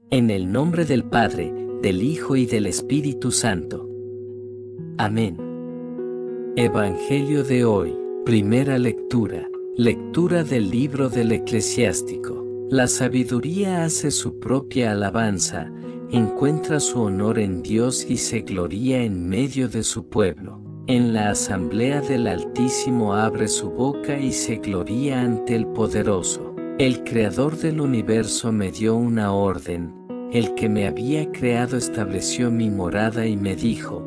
En el nombre del Padre, del Hijo y del Espíritu Santo. Amén. Evangelio de hoy. Primera lectura. Lectura del libro del Eclesiástico. La sabiduría hace su propia alabanza, encuentra su honor en Dios y se gloría en medio de su pueblo. En la asamblea del Altísimo abre su boca y se gloría ante el Poderoso. El Creador del universo me dio una orden, el que me había creado estableció mi morada y me dijo: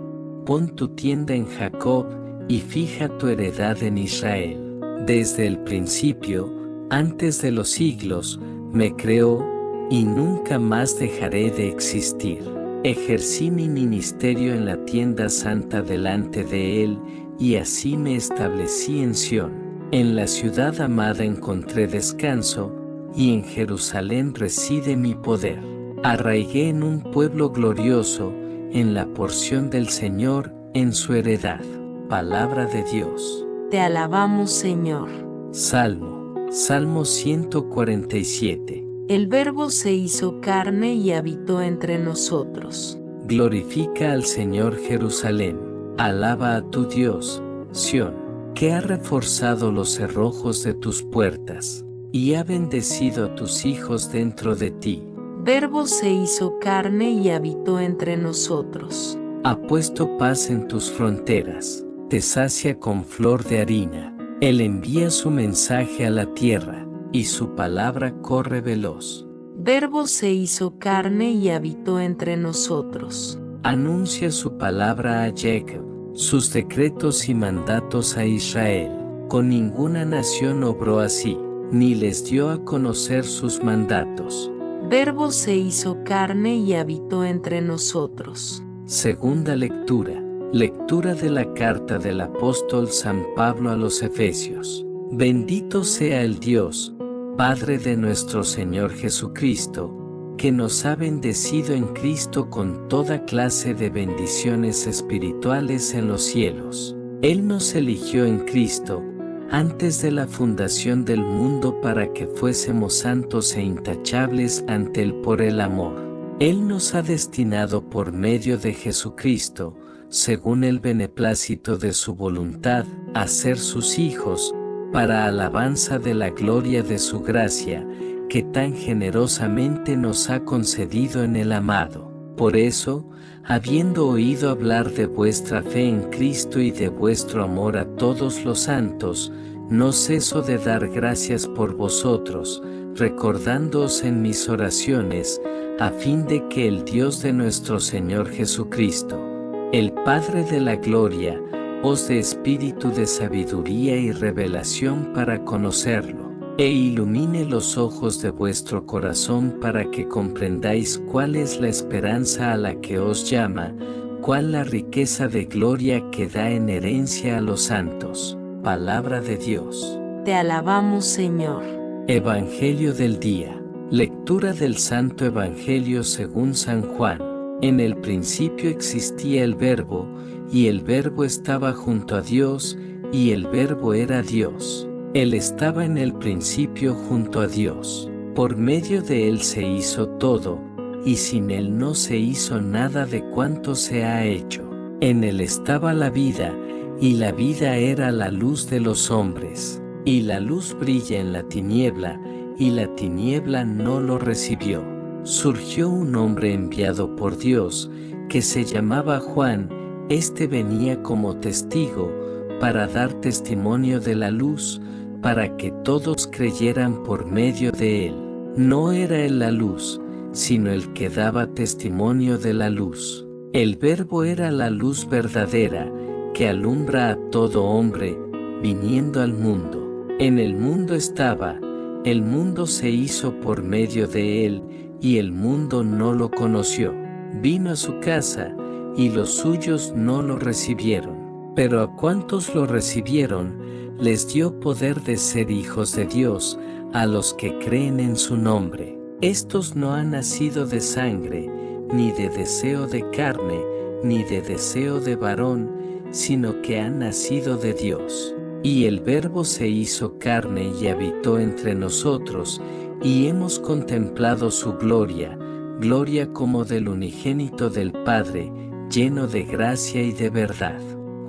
pon tu tienda en Jacob, y fija tu heredad en Israel. Desde el principio, antes de los siglos, me creó, y nunca más dejaré de existir. Ejercí mi ministerio en la tienda santa delante de él, y así me establecí en Sión. En la ciudad amada encontré descanso, y en Jerusalén reside mi poder. Arraigué en un pueblo glorioso, en la porción del Señor, en su heredad. Palabra de Dios. Te alabamos, Señor. Salmo 147. El Verbo se hizo carne y habitó entre nosotros. Glorifica al Señor Jerusalén. Alaba a tu Dios, Sión, que ha reforzado los cerrojos de tus puertas, y ha bendecido a tus hijos dentro de ti. Verbo se hizo carne y habitó entre nosotros. Ha puesto paz en tus fronteras, te sacia con flor de harina. Él envía su mensaje a la tierra, y su palabra corre veloz. Verbo se hizo carne y habitó entre nosotros. Anuncia su palabra a Jacob, sus decretos y mandatos a Israel. Con ninguna nación obró así, ni les dio a conocer sus mandatos. Verbo se hizo carne y habitó entre nosotros. Segunda lectura. Lectura de la carta del apóstol San Pablo a los Efesios. Bendito sea el Dios, Padre de nuestro Señor Jesucristo, que nos ha bendecido en Cristo con toda clase de bendiciones espirituales en los cielos. Él nos eligió en Cristo, antes de la fundación del mundo, para que fuésemos santos e intachables ante Él por el amor. Él nos ha destinado por medio de Jesucristo, según el beneplácito de su voluntad, a ser sus hijos, para alabanza de la gloria de su gracia, que tan generosamente nos ha concedido en el amado. Por eso, habiendo oído hablar de vuestra fe en Cristo y de vuestro amor a todos los santos, no ceso de dar gracias por vosotros, recordándoos en mis oraciones, a fin de que el Dios de nuestro Señor Jesucristo, el Padre de la gloria, os dé espíritu de sabiduría y revelación para conocerlo, e ilumine los ojos de vuestro corazón para que comprendáis cuál es la esperanza a la que os llama, cuál la riqueza de gloria que da en herencia a los santos. Palabra de Dios. Te alabamos, Señor. Evangelio del día. Lectura del Santo Evangelio según San Juan. En el principio existía el Verbo, y el Verbo estaba junto a Dios, y el Verbo era Dios. Él estaba en el principio junto a Dios. Por medio de Él se hizo todo, y sin Él no se hizo nada de cuanto se ha hecho. En Él estaba la vida, y la vida era la luz de los hombres. Y la luz brilla en la tiniebla, y la tiniebla no lo recibió. Surgió un hombre enviado por Dios, que se llamaba Juan. Este venía como testigo, para dar testimonio de la luz, para que todos creyeran por medio de él. No era él la luz, sino el que daba testimonio de la luz. El Verbo era la luz verdadera, que alumbra a todo hombre, viniendo al mundo. En el mundo estaba, el mundo se hizo por medio de él, y el mundo no lo conoció. Vino a su casa, y los suyos no lo recibieron. Pero a cuantos lo recibieron, les dio poder de ser hijos de Dios, a los que creen en su nombre. Estos no han nacido de sangre, ni de deseo de carne, ni de deseo de varón, sino que han nacido de Dios. Y el Verbo se hizo carne y habitó entre nosotros, y hemos contemplado su gloria, gloria como del unigénito del Padre, lleno de gracia y de verdad.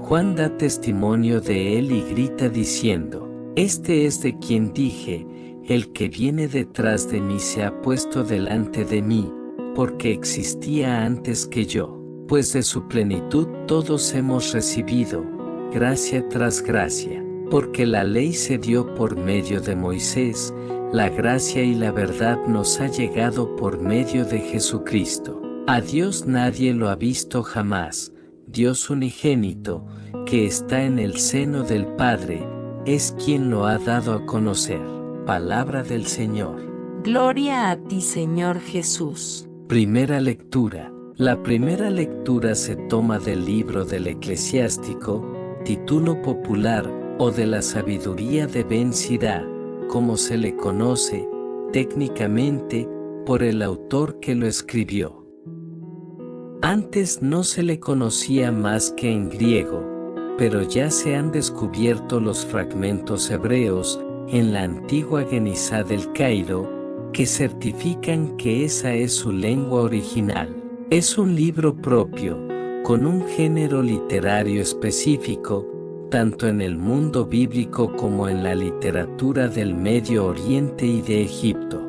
Juan da testimonio de él y grita diciendo: Este es de quien dije, el que viene detrás de mí se ha puesto delante de mí, porque existía antes que yo, pues de su plenitud todos hemos recibido, gracia tras gracia, porque la ley se dio por medio de Moisés, la gracia y la verdad nos ha llegado por medio de Jesucristo. A Dios nadie lo ha visto jamás, Dios unigénito, que está en el seno del Padre, es quien lo ha dado a conocer. Palabra del Señor. Gloria a ti, Señor Jesús. Primera lectura. La primera lectura se toma del libro del Eclesiástico, título popular, o de la sabiduría de Ben Sirá, como se le conoce, técnicamente, por el autor que lo escribió. Antes no se le conocía más que en griego, pero ya se han descubierto los fragmentos hebreos en la antigua Genizá del Cairo, que certifican que esa es su lengua original. Es un libro propio, con un género literario específico, tanto en el mundo bíblico como en la literatura del Medio Oriente y de Egipto.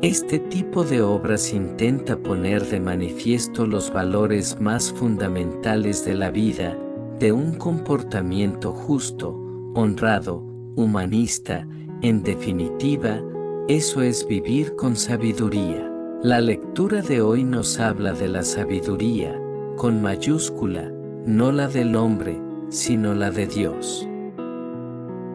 Este tipo de obras intenta poner de manifiesto los valores más fundamentales de la vida, de un comportamiento justo, honrado, humanista, en definitiva, eso es vivir con sabiduría. La lectura de hoy nos habla de la sabiduría, con mayúscula, no la del hombre, sino la de Dios.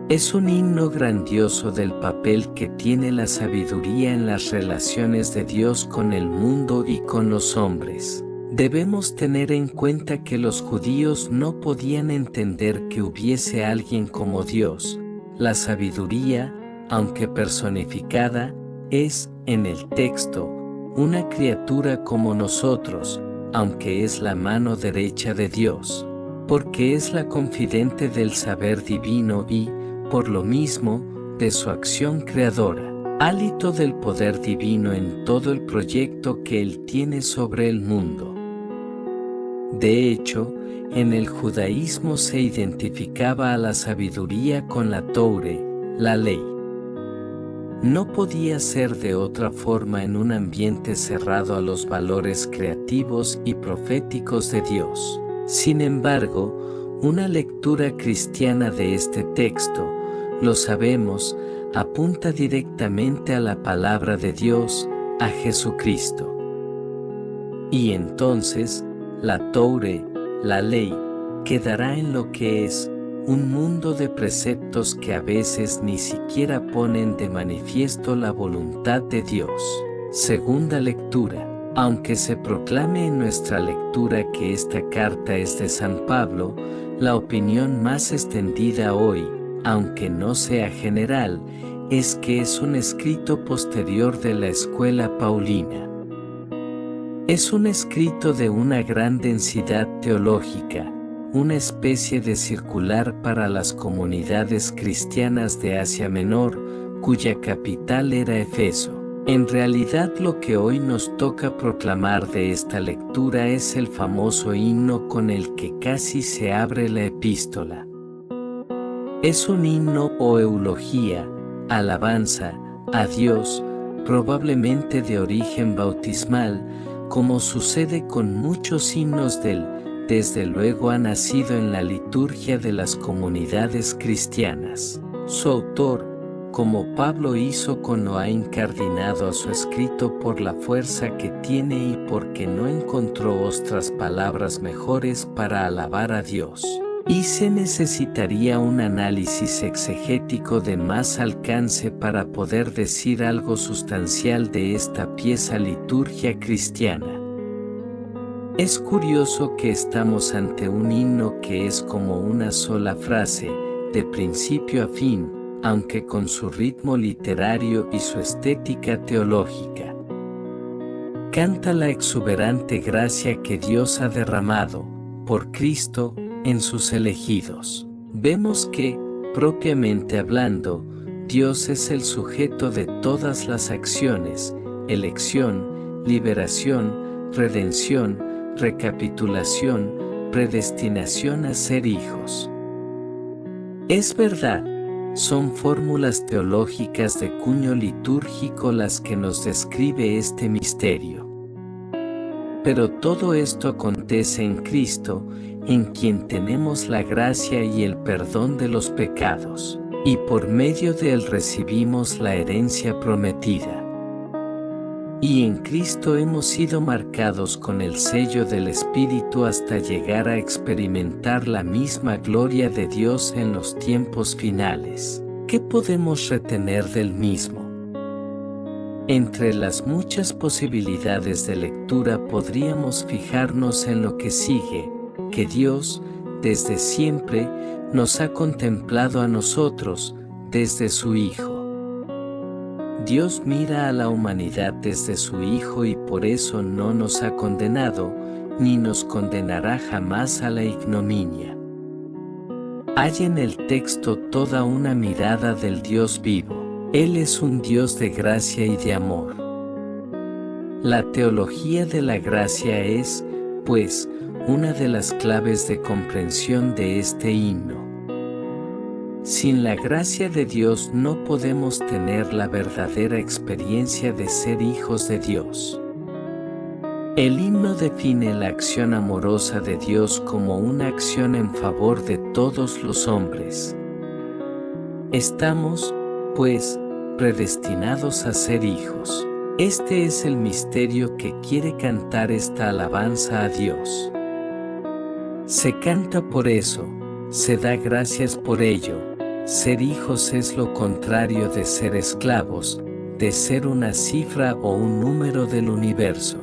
Es un himno grandioso del papel que tiene la sabiduría en las relaciones de Dios con el mundo y con los hombres. Debemos tener en cuenta que los judíos no podían entender que hubiese alguien como Dios. La sabiduría, aunque personificada, es, en el texto, una criatura como nosotros, aunque es la mano derecha de Dios, porque es la confidente del saber divino y, por lo mismo, de su acción creadora, hálito del poder divino en todo el proyecto que Él tiene sobre el mundo. De hecho, en el judaísmo se identificaba a la sabiduría con la Toure, la ley. No podía ser de otra forma en un ambiente cerrado a los valores creativos y proféticos de Dios. Sin embargo, una lectura cristiana de este texto, lo sabemos, apunta directamente a la palabra de Dios, a Jesucristo. Y entonces, la Toure, la ley, quedará en lo que es un mundo de preceptos que a veces ni siquiera ponen de manifiesto la voluntad de Dios. Segunda lectura. Aunque se proclame en nuestra lectura que esta carta es de San Pablo, la opinión más extendida hoy, aunque no sea general, es que es un escrito posterior de la escuela paulina. Es un escrito de una gran densidad teológica, una especie de circular para las comunidades cristianas de Asia Menor, cuya capital era Efeso. En realidad lo que hoy nos toca proclamar de esta lectura es el famoso himno con el que casi se abre la epístola. Es un himno o eulogía, alabanza, a Dios, probablemente de origen bautismal, como sucede con muchos himnos desde luego ha nacido en la liturgia de las comunidades cristianas. Su autor, como Pablo hizo con lo ha incardinado a su escrito por la fuerza que tiene y porque no encontró otras palabras mejores para alabar a Dios. Y se necesitaría un análisis exegético de más alcance para poder decir algo sustancial de esta pieza liturgia cristiana. Es curioso que estamos ante un himno que es como una sola frase, de principio a fin, aunque con su ritmo literario y su estética teológica. Canta la exuberante gracia que Dios ha derramado, por Cristo, en sus elegidos. Vemos que, propiamente hablando, Dios es el sujeto de todas las acciones, elección, liberación, redención, recapitulación, predestinación a ser hijos. Es verdad, son fórmulas teológicas de cuño litúrgico las que nos describe este misterio. Pero todo esto acontece en Cristo, en quien tenemos la gracia y el perdón de los pecados, y por medio de él recibimos la herencia prometida. Y en Cristo hemos sido marcados con el sello del Espíritu hasta llegar a experimentar la misma gloria de Dios en los tiempos finales. ¿Qué podemos retener del mismo? Entre las muchas posibilidades de lectura podríamos fijarnos en lo que sigue, que Dios, desde siempre, nos ha contemplado a nosotros, desde su Hijo. Dios mira a la humanidad desde su Hijo y por eso no nos ha condenado, ni nos condenará jamás a la ignominia. Hay en el texto toda una mirada del Dios vivo. Él es un Dios de gracia y de amor. La teología de la gracia es, pues, una de las claves de comprensión de este himno. Sin la gracia de Dios no podemos tener la verdadera experiencia de ser hijos de Dios. El himno define la acción amorosa de Dios como una acción en favor de todos los hombres. Estamos, pues, predestinados a ser hijos. Este es el misterio que quiere cantar esta alabanza a Dios. Se canta por eso, se da gracias por ello. Ser hijos es lo contrario de ser esclavos, de ser una cifra o un número del universo.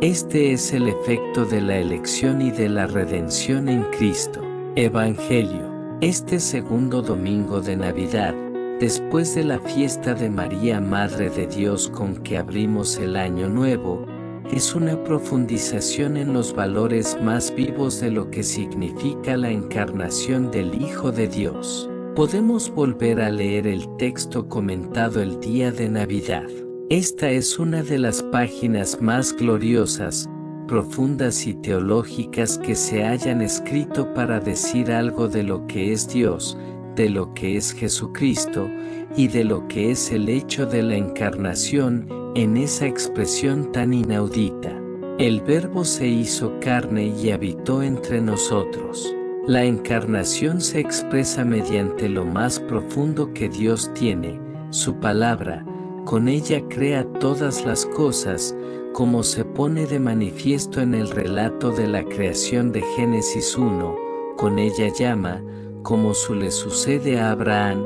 Este es el efecto de la elección y de la redención en Cristo. Evangelio. Este segundo domingo de Navidad, después de la fiesta de María Madre de Dios con que abrimos el Año Nuevo, es una profundización en los valores más vivos de lo que significa la encarnación del Hijo de Dios. Podemos volver a leer el texto comentado el día de Navidad. Esta es una de las páginas más gloriosas, profundas y teológicas que se hayan escrito para decir algo de lo que es Dios, de lo que es Jesucristo y de lo que es el hecho de la encarnación en esa expresión tan inaudita. El Verbo se hizo carne y habitó entre nosotros. La encarnación se expresa mediante lo más profundo que Dios tiene, su palabra. Con ella crea todas las cosas, como se pone de manifiesto en el relato de la creación de Génesis 1, con ella llama, como le sucede a Abraham,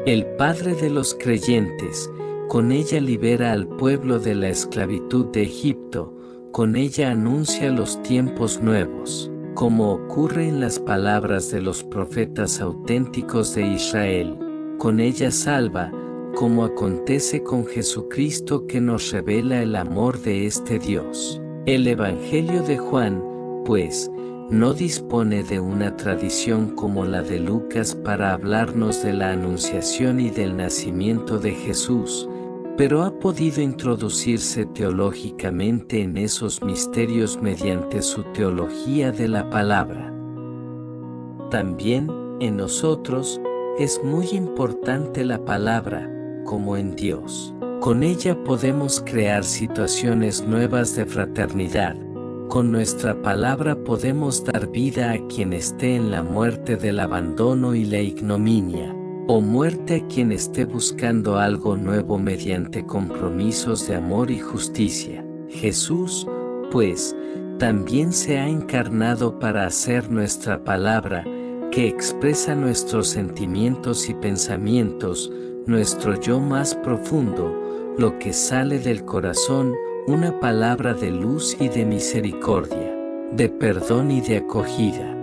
el padre de los creyentes, con ella libera al pueblo de la esclavitud de Egipto, con ella anuncia los tiempos nuevos, como ocurre en las palabras de los profetas auténticos de Israel, con ella salva, como acontece con Jesucristo que nos revela el amor de este Dios. El Evangelio de Juan, pues, no dispone de una tradición como la de Lucas para hablarnos de la anunciación y del nacimiento de Jesús, pero ha podido introducirse teológicamente en esos misterios mediante su teología de la palabra. También, en nosotros, es muy importante la palabra, como en Dios. Con ella podemos crear situaciones nuevas de fraternidad. Con nuestra palabra podemos dar vida a quien esté en la muerte del abandono y la ignominia, o muerte a quien esté buscando algo nuevo mediante compromisos de amor y justicia. Jesús, pues, también se ha encarnado para hacer nuestra palabra, que expresa nuestros sentimientos y pensamientos, nuestro yo más profundo, lo que sale del corazón, una palabra de luz y de misericordia, de perdón y de acogida.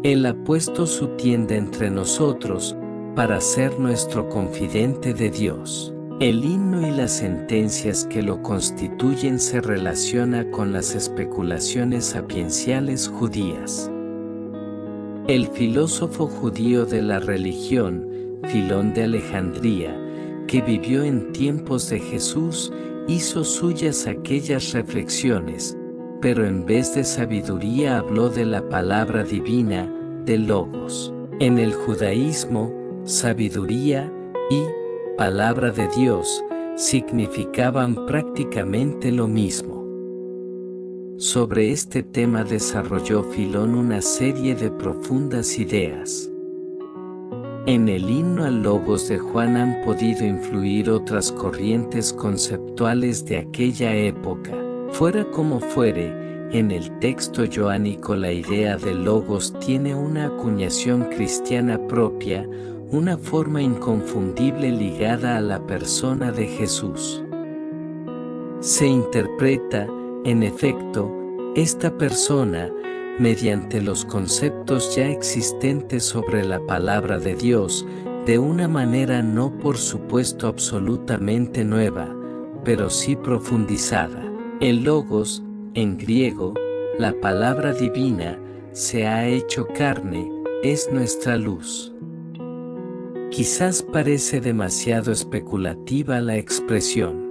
Él ha puesto su tienda entre nosotros, para ser nuestro confidente de Dios. El himno y las sentencias que lo constituyen se relaciona con las especulaciones sapienciales judías. El filósofo judío de la religión, Filón de Alejandría, que vivió en tiempos de Jesús, hizo suyas aquellas reflexiones, pero en vez de sabiduría habló de la palabra divina, del Logos. En el judaísmo, sabiduría y palabra de Dios significaban prácticamente lo mismo. Sobre este tema desarrolló Filón una serie de profundas ideas. En el himno al Logos de Juan han podido influir otras corrientes conceptuales de aquella época. Fuera como fuere, en el texto joánico la idea del Logos tiene una acuñación cristiana propia, una forma inconfundible ligada a la persona de Jesús. Se interpreta, en efecto, esta persona, mediante los conceptos ya existentes sobre la palabra de Dios, de una manera no por supuesto absolutamente nueva, pero sí profundizada. El Logos, en griego, la palabra divina, se ha hecho carne, es nuestra luz. Quizás parece demasiado especulativa la expresión,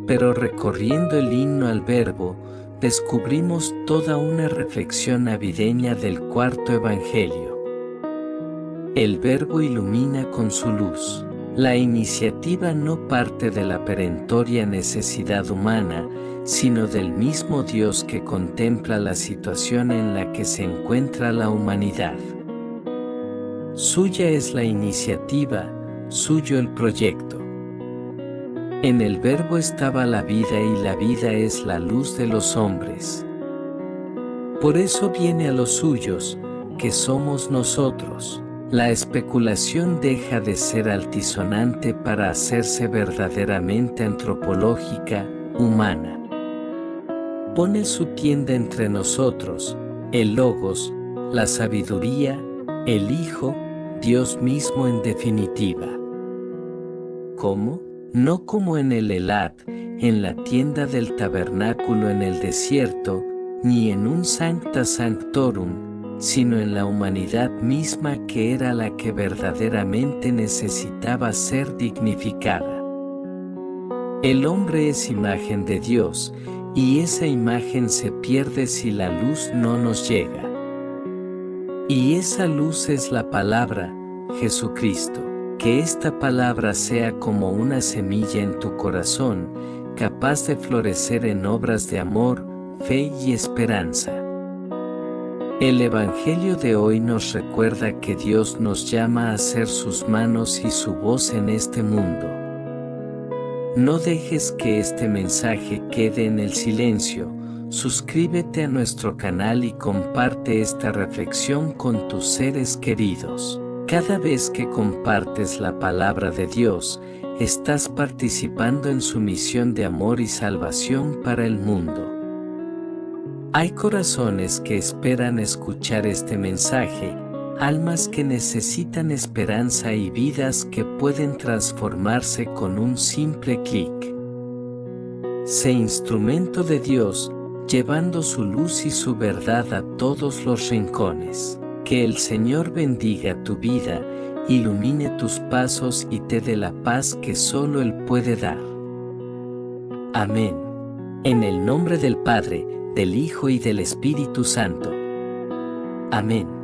pero recorriendo el himno al Verbo, descubrimos toda una reflexión navideña del cuarto Evangelio. El Verbo ilumina con su luz. La iniciativa no parte de la perentoria necesidad humana, sino del mismo Dios que contempla la situación en la que se encuentra la humanidad. Suya es la iniciativa, suyo el proyecto. En el Verbo estaba la vida y la vida es la luz de los hombres. Por eso viene a los suyos, que somos nosotros. La especulación deja de ser altisonante para hacerse verdaderamente antropológica, humana. Pone su tienda entre nosotros, el Logos, la sabiduría, el Hijo, Dios mismo en definitiva. ¿Cómo? No como en el Elad, en la tienda del tabernáculo en el desierto, ni en un sancta sanctorum, sino en la humanidad misma que era la que verdaderamente necesitaba ser dignificada. El hombre es imagen de Dios, y esa imagen se pierde si la luz no nos llega. Y esa luz es la palabra, Jesucristo. Que esta palabra sea como una semilla en tu corazón, capaz de florecer en obras de amor, fe y esperanza. El Evangelio de hoy nos recuerda que Dios nos llama a ser sus manos y su voz en este mundo. No dejes que este mensaje quede en el silencio. Suscríbete a nuestro canal y comparte esta reflexión con tus seres queridos. Cada vez que compartes la palabra de Dios, estás participando en su misión de amor y salvación para el mundo. Hay corazones que esperan escuchar este mensaje, almas que necesitan esperanza y vidas que pueden transformarse con un simple clic. Sé instrumento de Dios, llevando su luz y su verdad a todos los rincones. Que el Señor bendiga tu vida, ilumine tus pasos y te dé la paz que solo Él puede dar. Amén. En el nombre del Padre, del Hijo y del Espíritu Santo. Amén.